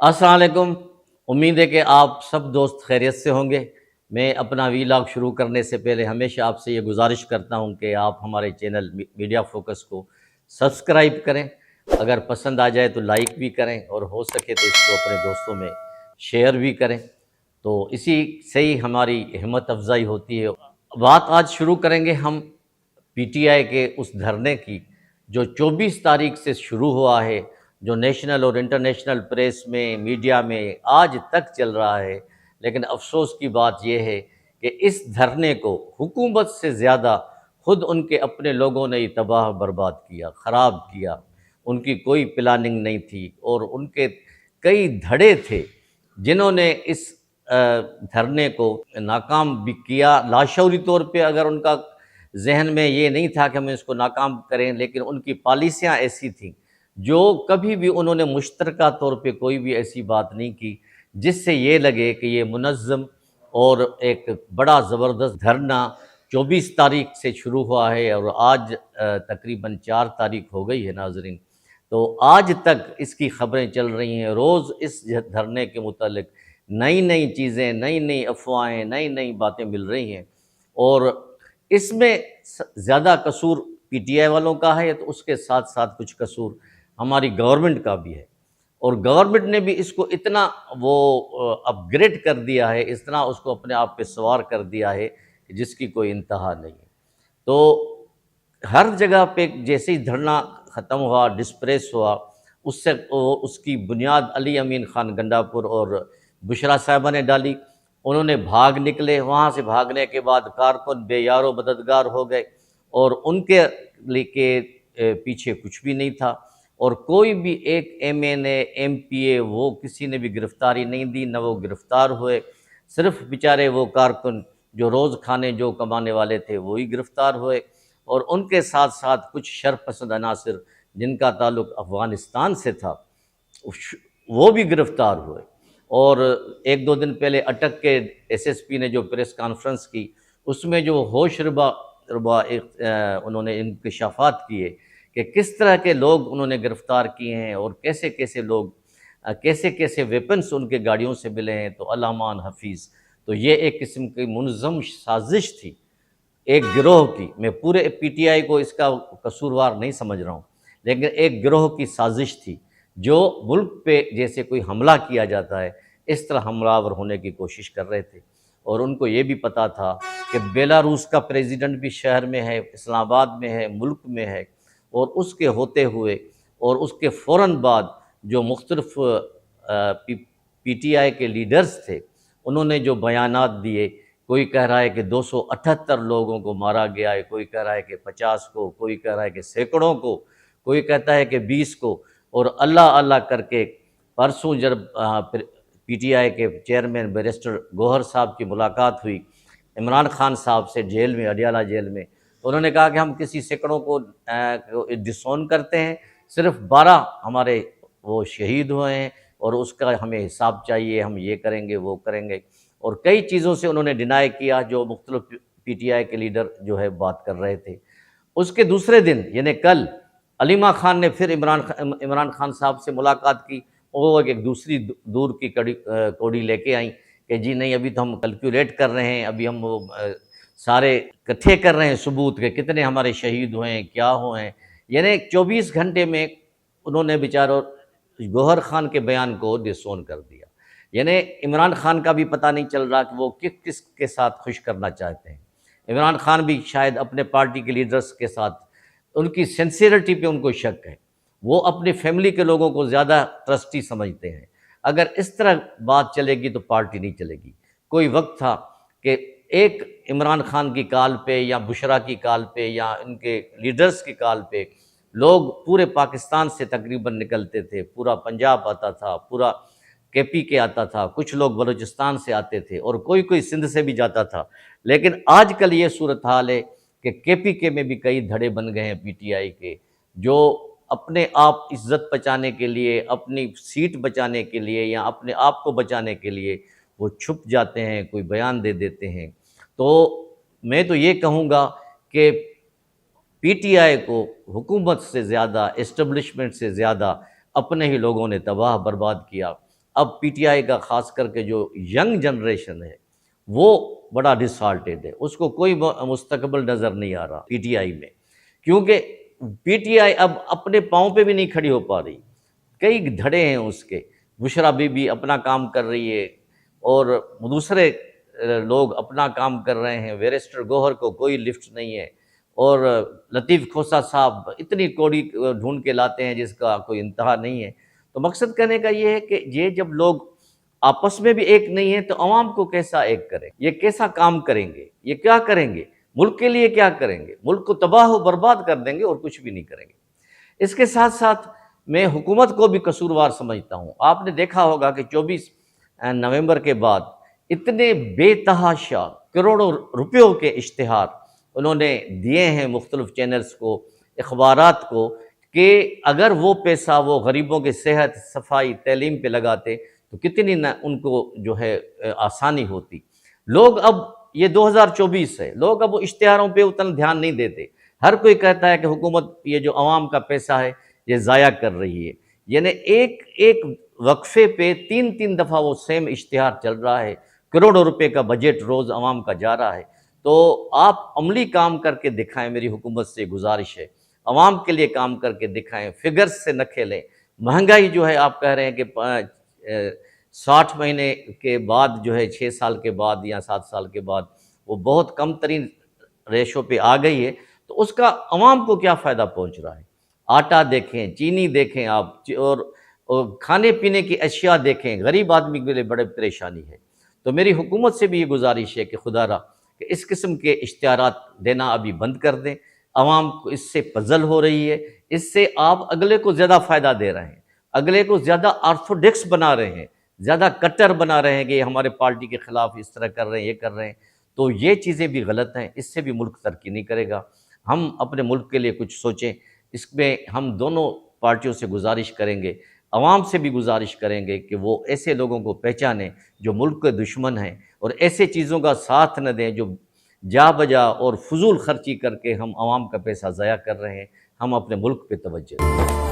السلام علیکم۔ امید ہے کہ آپ سب دوست خیریت سے ہوں گے۔ میں اپنا ویلاگ شروع کرنے سے پہلے ہمیشہ آپ سے یہ گزارش کرتا ہوں کہ آپ ہمارے چینل میڈیا فوکس کو سبسکرائب کریں، اگر پسند آ جائے تو لائک بھی کریں، اور ہو سکے تو اس کو اپنے دوستوں میں شیئر بھی کریں، تو اسی سے ہی ہماری ہمت افزائی ہوتی ہے۔ بات آج شروع کریں گے ہم پی ٹی آئی کے اس دھرنے کی جو 24 تاریخ سے شروع ہوا ہے، جو نیشنل اور انٹرنیشنل پریس میں میڈیا میں آج تک چل رہا ہے۔ لیکن افسوس کی بات یہ ہے کہ اس دھرنے کو حکومت سے زیادہ خود ان کے اپنے لوگوں نے ہی تباہ برباد کیا، خراب کیا۔ ان کی کوئی پلاننگ نہیں تھی، اور ان کے کئی دھڑے تھے جنہوں نے اس دھرنے کو ناکام بھی کیا۔ لاشعوری طور پہ اگر ان کا ذہن میں یہ نہیں تھا کہ ہم اس کو ناکام کریں، لیکن ان کی پالیسیاں ایسی تھیں جو کبھی بھی انہوں نے مشترکہ طور پہ کوئی بھی ایسی بات نہیں کی جس سے یہ لگے کہ یہ منظم اور ایک بڑا زبردست دھرنا 24 تاریخ سے شروع ہوا ہے، اور آج تقریباً 4 تاریخ ہو گئی ہے ناظرین۔ تو آج تک اس کی خبریں چل رہی ہیں، روز اس دھرنے کے متعلق نئی نئی چیزیں، نئی نئی افواہیں، نئی نئی باتیں مل رہی ہیں، اور اس میں زیادہ قصور پی ٹی آئی والوں کا ہے، تو اس کے ساتھ ساتھ کچھ قصور ہماری گورنمنٹ کا بھی ہے، اور گورنمنٹ نے بھی اس کو اتنا وہ اپ گریڈ کر دیا ہے، اتنا اس کو اپنے آپ پہ سوار کر دیا ہے کہ جس کی کوئی انتہا نہیں ہے۔ تو ہر جگہ پہ جیسے ہی دھرنا ختم ہوا، ڈسپریس ہوا، اس کی بنیاد علی امین خان گنڈا پور اور بشرا صاحبہ نے ڈالی۔ انہوں نے بھاگ نکلے، وہاں سے بھاگنے کے بعد کارکن بے یار و مددگار ہو گئے، اور ان کے پیچھے کچھ بھی نہیں تھا، اور کوئی بھی ایک ایم این اے، ایم پی اے، وہ کسی نے بھی گرفتاری نہیں دی، نہ وہ گرفتار ہوئے۔ صرف بیچارے وہ کارکن جو روز کھانے جو کمانے والے تھے وہی گرفتار ہوئے، اور ان کے ساتھ ساتھ کچھ شرپسند عناصر جن کا تعلق افغانستان سے تھا وہ بھی گرفتار ہوئے۔ اور ایک دو دن پہلے اٹک کے ایس پی نے جو پریس کانفرنس کی، اس میں جو ہوش ربا انہوں نے انکشافات کیے کہ کس طرح کے لوگ انہوں نے گرفتار کیے ہیں، اور کیسے کیسے لوگ، کیسے کیسے ویپنز ان کے گاڑیوں سے ملے ہیں، تو اللہ مان حفیظ۔ تو یہ ایک قسم کی منظم سازش تھی ایک گروہ کی۔ میں پورے پی ٹی آئی کو اس کا قصوروار نہیں سمجھ رہا ہوں، لیکن ایک گروہ کی سازش تھی جو ملک پہ جیسے کوئی حملہ کیا جاتا ہے اس طرح حملہ آور ہونے کی کوشش کر رہے تھے، اور ان کو یہ بھی پتہ تھا کہ بیلاروس کا پریزیڈنٹ بھی شہر میں ہے، اسلام آباد میں ہے، ملک میں ہے، اور اس کے ہوتے ہوئے اور اس کے فوراً بعد جو مختلف پی ٹی آئی کے لیڈرز تھے انہوں نے جو بیانات دیے، کوئی کہہ رہا ہے کہ 278 لوگوں کو مارا گیا ہے، کوئی کہہ رہا ہے کہ 50 کو، کوئی کہہ رہا ہے کہ سینکڑوں کو، کوئی کہتا ہے کہ 20 کو، اور اللہ اللہ کر کے پرسوں جب پی ٹی آئی کے چیئرمین بیرسٹر گوہر صاحب کی ملاقات ہوئی عمران خان صاحب سے جیل میں، اڈیالہ جیل میں، انہوں نے کہا کہ ہم کسی سینکڑوں کو ڈسون کرتے ہیں، صرف 12 ہمارے وہ شہید ہوئے ہیں، اور اس کا ہمیں حساب چاہیے، ہم یہ کریں گے وہ کریں گے، اور کئی چیزوں سے انہوں نے ڈینائی کیا جو مختلف پی ٹی آئی کے لیڈر جو ہے بات کر رہے تھے۔ اس کے دوسرے دن یعنی کل علیمہ خان نے پھر عمران خان صاحب سے ملاقات کی، وہ ایک دوسری دور کی کوڑی لے کے آئیں کہ جی نہیں، ابھی تو ہم کیلکولیٹ کر رہے ہیں، ابھی ہم وہ سارے اکٹھے کر رہے ہیں ثبوت کہ کتنے ہمارے شہید ہوئے ہیں، کیا ہوئے ہیں۔ یعنی 24 گھنٹے میں انہوں نے بیچاروں گوہر خان کے بیان کو ڈسون کر دیا۔ یعنی عمران خان کا بھی پتہ نہیں چل رہا کہ وہ کس کے ساتھ خوش کرنا چاہتے ہیں۔ عمران خان بھی شاید اپنے پارٹی کے لیڈرز کے ساتھ ان کی سنسیئرٹی پہ ان کو شک ہے، وہ اپنی فیملی کے لوگوں کو زیادہ ٹرسٹی سمجھتے ہیں۔ اگر اس طرح بات چلے گی تو پارٹی نہیں چلے گی۔ کوئی وقت تھا کہ ایک عمران خان کی کال پہ یا بشرا کی کال پہ یا ان کے لیڈرز کی کال پہ لوگ پورے پاکستان سے تقریباً نکلتے تھے، پورا پنجاب آتا تھا، پورا کے پی کے آتا تھا، کچھ لوگ بلوچستان سے آتے تھے، اور کوئی سندھ سے بھی جاتا تھا۔ لیکن آج کل یہ صورتحال ہے کہ کے پی کے میں بھی کئی دھڑے بن گئے ہیں پی ٹی آئی کے، جو اپنے آپ عزت بچانے کے لیے، اپنی سیٹ بچانے کے لیے یا اپنے آپ کو بچانے کے لیے وہ چھپ جاتے ہیں، کوئی بیان دے دیتے ہیں۔ تو میں تو یہ کہوں گا کہ پی ٹی آئی کو حکومت سے زیادہ، اسٹیبلشمنٹ سے زیادہ اپنے ہی لوگوں نے تباہ برباد کیا، اب پی ٹی آئی کا خاص کر کے جو ینگ جنریشن ہے وہ بڑا ڈسالٹیڈ ہے، اس کو کوئی مستقبل نظر نہیں آ رہا پی ٹی آئی میں، کیونکہ پی ٹی آئی اب اپنے پاؤں پہ بھی نہیں کھڑی ہو پا رہی، کئی دھڑے ہیں اس کے، بشرا بی بی اپنا کام کر رہی ہے اور دوسرے لوگ اپنا کام کر رہے ہیں، ویرسٹر گوہر کو کوئی لفٹ نہیں ہے، اور لطیف کھوسہ صاحب اتنی کوڑی ڈھونڈ کے لاتے ہیں جس کا کوئی انتہا نہیں ہے۔ تو مقصد کہنے کا یہ ہے کہ یہ جب لوگ آپس میں بھی ایک نہیں ہیں تو عوام کو کیسا ایک کریں، یہ کیسا کام کریں گے، یہ کیا کریں گے، ملک کے لیے کیا کریں گے، ملک کو تباہ و برباد کر دیں گے اور کچھ بھی نہیں کریں گے۔ اس کے ساتھ ساتھ میں حکومت کو بھی قصوروار سمجھتا ہوں۔ آپ نے دیکھا ہوگا کہ 24 نومبر کے بعد اتنے بے تحاشا کروڑوں روپیوں کے اشتہار انہوں نے دیے ہیں مختلف چینلز کو، اخبارات کو، کہ اگر وہ پیسہ وہ غریبوں کے صحت، صفائی، تعلیم پہ لگاتے تو کتنی نہ ان کو جو ہے آسانی ہوتی۔ لوگ اب یہ 2024 ہے، لوگ اب اشتہاروں پہ اتنا دھیان نہیں دیتے، ہر کوئی کہتا ہے کہ حکومت یہ جو عوام کا پیسہ ہے یہ ضائع کر رہی ہے، یعنی ایک وقفے پہ 3 دفعہ وہ سیم اشتہار چل رہا ہے، کروڑوں روپے کا بجٹ روز عوام کا جا رہا ہے۔ تو آپ عملی کام کر کے دکھائیں، میری حکومت سے گزارش ہے، عوام کے لیے کام کر کے دکھائیں، فگرز سے نہ کھیلیں۔ مہنگائی جو ہے آپ کہہ رہے ہیں کہ 60 مہینے کے بعد جو ہے 6 سال کے بعد یا 7 سال کے بعد وہ بہت کم ترین ریشو پہ آ گئی ہے، تو اس کا عوام کو کیا فائدہ پہنچ رہا ہے؟ آٹا دیکھیں، چینی دیکھیں آپ، اور کھانے پینے کی اشیاء دیکھیں، غریب آدمی کے لیے بڑے پریشانی ہے۔ تو میری حکومت سے بھی یہ گزارش ہے کہ خدا را کہ اس قسم کے اشتہارات دینا ابھی بند کر دیں، عوام کو اس سے پزل ہو رہی ہے، اس سے آپ اگلے کو زیادہ فائدہ دے رہے ہیں، اگلے کو زیادہ آرتھوڈکس بنا رہے ہیں، زیادہ کٹر بنا رہے ہیں کہ یہ ہمارے پارٹی کے خلاف اس طرح کر رہے ہیں، یہ کر رہے ہیں۔ تو یہ چیزیں بھی غلط ہیں، اس سے بھی ملک ترقی نہیں کرے گا۔ ہم اپنے ملک کے لیے کچھ سوچیں، اس میں ہم دونوں پارٹیوں سے گزارش کریں گے، عوام سے بھی گزارش کریں گے کہ وہ ایسے لوگوں کو پہچانیں جو ملک کے دشمن ہیں، اور ایسے چیزوں کا ساتھ نہ دیں جو جا بجا اور فضول خرچی کر کے ہم عوام کا پیسہ ضائع کر رہے ہیں۔ ہم اپنے ملک پہ توجہ دیں۔